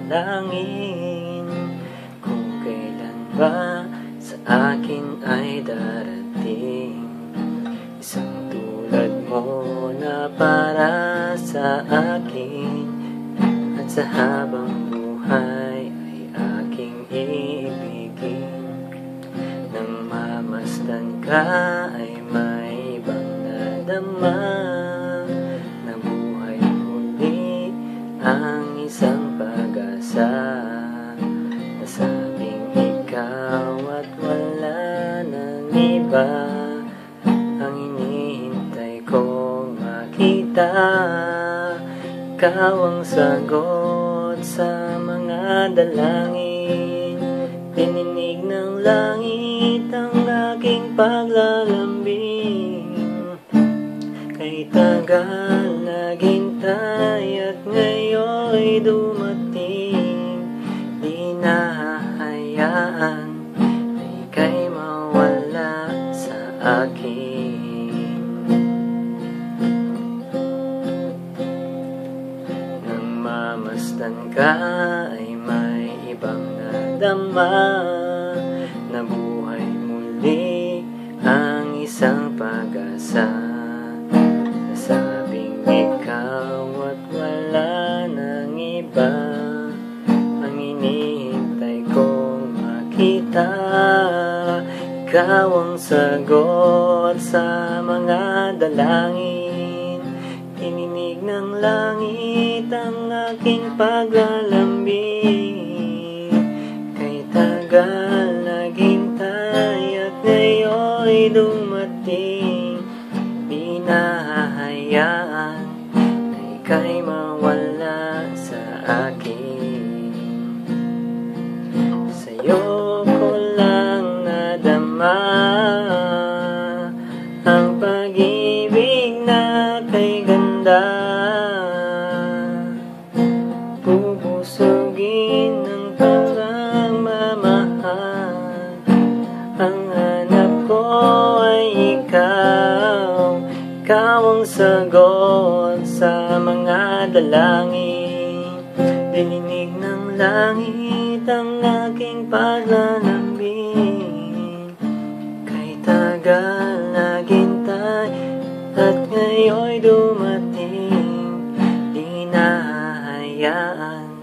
dalangin kung kailan ba sa akin ay darating isang tulad mo na para sa akin, at sa habang buhay ay aking iibigin. Nang mamasdan ka ay may ibang nadama, na buhay muli ang isang pag-asa. Nasabing ikaw at wala nang iba ang hinihintay kong makita. Ikaw ang sagot sa mga dalangin, tininig ng langit ang aking paglalambing. Kay tagal naghintay at ngayon'y dumating, di nahahayaan na ika'y mawala sa akin. Nang mamasdan ka ay may ibang nadama, na buhay muli ang isang pag-asa. Nasabing ikaw at wala nang iba ang hinihintay kong makita. Ikaw ang sagot sa mga dalangin, tininig ng langit ang aking paglalambing. Kay tagal naghintay at ngayon'y dumating, di nahahayaan na ika'y mawala sa akin. Sa'yo ko lang nadama ang pag-ibig na kay ganda. Bubusugin ng pagmamahal, ang hanap ko ay ikaw. Ikaw ang sagot sa mga dalangin, dininig ng langit ang aking paglalambing. Kay tagal naghintay at ngayon'y dumating, di nahahayaan